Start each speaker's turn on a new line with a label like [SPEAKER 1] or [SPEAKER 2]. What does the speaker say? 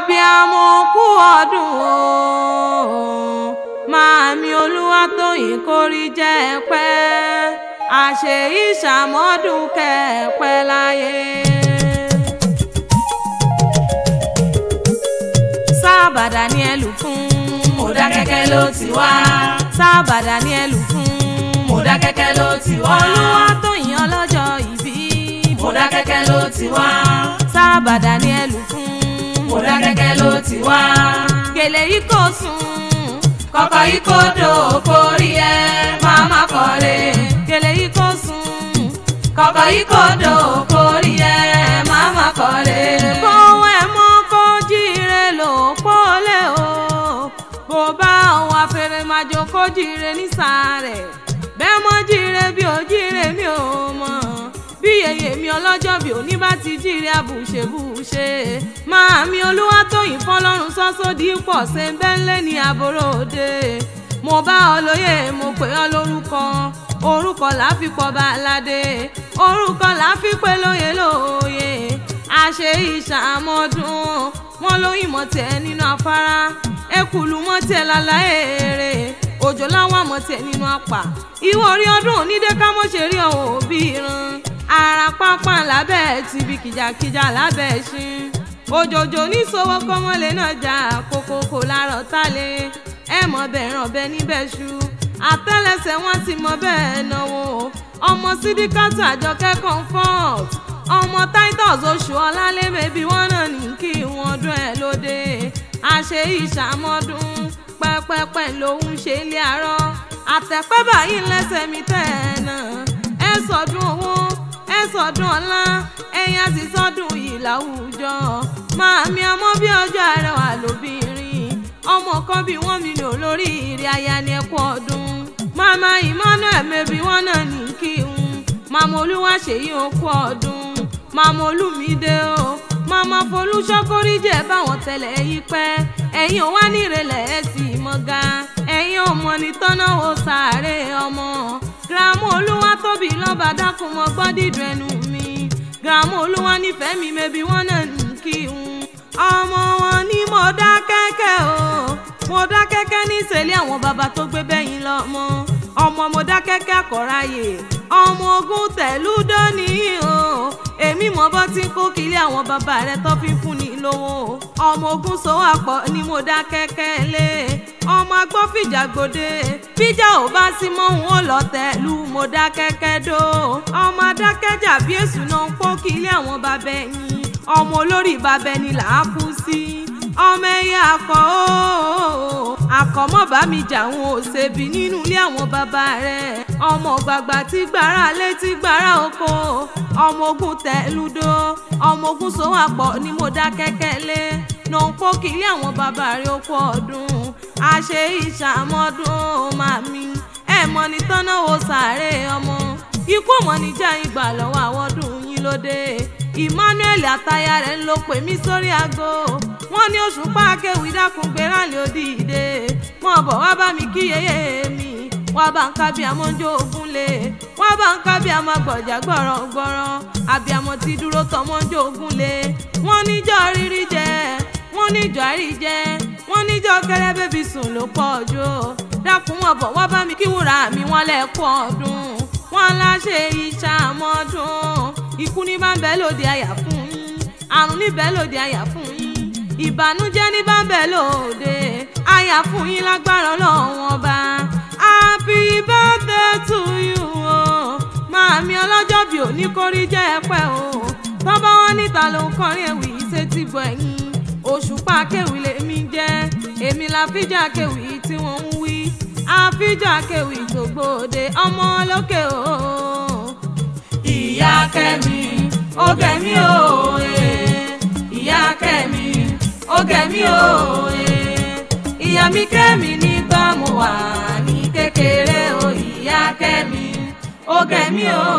[SPEAKER 1] Abíamọ kú ọdún o Màámi Olúwatóyìn kórí jẹ́ pẹ́ àṣẹ ìṣàmọ́dún kẹ́pẹ́ láyé. Sábàdà ni ẹlù fún Mọdákẹ́kẹ́ ló ti wá. Sábàdà ni ẹlù fún Mọdákẹ́kẹ́ ló ti wá. Olúwatóyìn ọlọ́jọ́ ìbí Mọdákẹ́kẹ́ ló ti wá. Sábàdà ni ẹlù fún Mọdákẹ́kẹ́ ló ti wá. Gèlè yìí kò sùn kọ̀kọ̀ yìí kò dò kórí ẹ máma kọ́lé. Gèlè yìí kò sùn kọ̀kọ̀ yìí kò dò kórí ẹ máma kọ́lé. Bówó ẹ mọ́ kó jíire lò pọ́lé o. Bó bá wà fèrè máa jò kó jíire nísàlẹ̀. Bẹ́ẹ̀ mọ́ jíire bí ò jíire mi ò mọ̀. Bí yèyè mi ọlọ́jọ́ bí òní bá ti jíire àbùṣebùṣe. Màámi Olúwatóyìn fọlọ́run sọ́sódì pọ̀ ṣe ń bẹ́ńlẹ̀ ní àbòròde. Mo bá ọ lóye mo pè ọ lórúkọ. Orúkọ là fi pọ̀ bá aládé. Orúkọ là fi pé lóye lóye. Àṣẹ ìṣàmọ́dún wọn lóyìn mọ́ tiẹ̀ nínú afárá. Ekùlù mọ́ tiẹ̀ lálàá èrè. Òjò láwọn àmọ́ tiẹ̀ nínú apà. Ìwọ orí ọdún onídé ká mọ́ ṣe rí ọ̀hún òbí irun. Ara pápá lábẹ́ ti bí kìjàkìjà lábẹ́ ṣin. Òjòjò ní sowó kọ́mọ́lé náà jà kókókó lárọ̀ tálẹ̀. Ẹ mọ̀ bẹ́ẹ̀ ràn bẹ́ẹ̀ níbẹ̀ ṣu. Àtẹ́lẹsẹ̀ wọn ti mọ bẹ́ẹ̀ náwó. Ọmọ Sídíkátù Àjọkẹ́ Comfort. Ọmọ Titus Oṣù Ọlálẹ́bẹ̀bí wọn náà ní kí wọ́n dún ẹ̀ lóde. Àṣẹ ìṣàmọ́dún pẹ́pẹ́pẹ́ lòun ṣe ilé àárọ̀. Àtẹ̀pẹ́ báyìí lẹ́sẹ̀ mi tẹ̀ ẹ̀ náà. Ẹ sọdún owó ẹ sọdún ọlá ẹ̀yin àti sọdún yìí láwùjọ. Màámi ọmọ bí ọjọ́ àrẹwà lóbìnrin. Ọmọ kan bí wọ́n mi lò lórí ìrì aya ní ẹkú ọdún. Màmá Emmanuel mẹ́bí wọn náà ní kí n. Màmá Olúwaṣèyí okú ọdún. Màmá Olúmídé o. Màmá Folúṣọ́kórí jẹ́ báwọn tẹ̀lé yí pẹ́. Ẹ̀yin ò wá nírẹ̀lẹ̀ ẹ̀ sì mọ́gá. Ẹ̀yin ọmọ ní tọ́nà ó sáré ọmọ. Gírámù Olúwatóbi lọ́ba dákun mọ́ gbọ́ dídùn ẹnu mi. Gírámù Olúwa nífẹ̀ẹ́ mi mẹ́bí wọ́n náà ní kí n. Ọmọ wọn ní Mọdákẹ́kẹ́ o. Mọdákẹ́kẹ́ ní ìṣẹ̀lẹ̀ àwọn bàbá tó gbé bẹ́yìn lọ́mọ. Ọmọ Mọdákẹ́kẹ́ àkọ́ráyè. Ọmọ ogun tẹ̀lú dání o. Èmi mọ̀ bọ́ tí ń kó kílé àwọn bàbá rẹ̀ tó fi ń fún ni lówó. Ọmọ ogun sowó àpọ̀ ní Mọdákẹ́kẹ́ lé. Ọmọ agbọ́ fìjà gbòde. Bíjà ò bá sí mọ́ òun ó lọ tẹ̀lú Mọdákẹ́kẹ́ dó. Ọmọ adákẹ́jà bí èṣù náà ń kó kílé àwọn bàbá ẹ̀yìn. Ọmọ olórí bàbá ẹni là á kú sí. Ọmọ ẹyẹ akọ ooo. Àkọ́mọ́ bá mi jà wọn ò ṣèbí nínú ilé àwọn bàbá rẹ̀. Ọmọ gbàgbà tí gbàrà létí gbàrà oko. Ọmọ ogun tẹ̀lúdó. Ọmọ ogun sowó àpọ̀ ní Mọdákẹ́kẹ́ lé. Náà ń kó kílé àwọn bàbá rẹ̀ okú ọdún. Àṣẹ ìṣàmọ́dún màmí. Ẹ mọ̀ ní tọ́nà wo sáré ọmọ. Ikú mọ̀ níjà ìgbà lọ́wọ́ àwọn ọdún yín lóde. Emmanuel àtaya rẹ̀ ń lọ pè mí sórí aago. Wọ́n ní Òṣùpá Akéwì dákun gbérànlé òdìdé. Wọ́n bọ̀ wá bá mi kí yèyé mi. Wọ́n bá ń ká bí àmọ́ ń jó ogun lé. Wọ́n bá ń ká bí àmọ́ gbọ̀jà gbọ̀rọ̀gbọ̀rọ̀. Àbíamọ ti dúró tọmọ ń jó ogun lé. Wọ́n níjọ́ rírí jẹ. Wọ́n níjọ́ àrí jẹ. Wọ́n níjọ́ kẹ́rẹ́ bébí sùn ló pọ̀ jù. Dákun wọ́n bọ̀ wá bá mi kí wúrà mi wọ́n lẹ́kọ̀ọ́ ọdún. Wọ́n láṣẹ ìṣàmọ́dún. Ikú ní bá ń bẹ lóde àyà fún yín. Àrùn ní bẹ lóde àyà fún yín. Ìbànújẹ́ ní bá ń bẹ lóde àyà fún yín lágbára Ọlọ́run ọba. Happy birthday to you o. Màámi ọlọ́jọ́ bí òní kórí jẹ́ pẹ́ o. Tọ́ba wọn níta ló ń kọrin ewì ṣe ti gbọ́ ẹ̀yìn. Òṣùpá Akéwì lèmi jẹ́. Èmi la fíjà Akéwì tí wọ́n ń wí. Àfíjà Akéwì tó gbòde ọmọ lókè o. Ìyá Kẹ́mi ó gẹ̀mí o. Ìyá Kẹ́mi ó gẹ̀mí o. Ìyá mi kẹ́mi nígbà mo wà ní kékeré o. Ìyá Kẹ́mi ó gẹ̀mí o.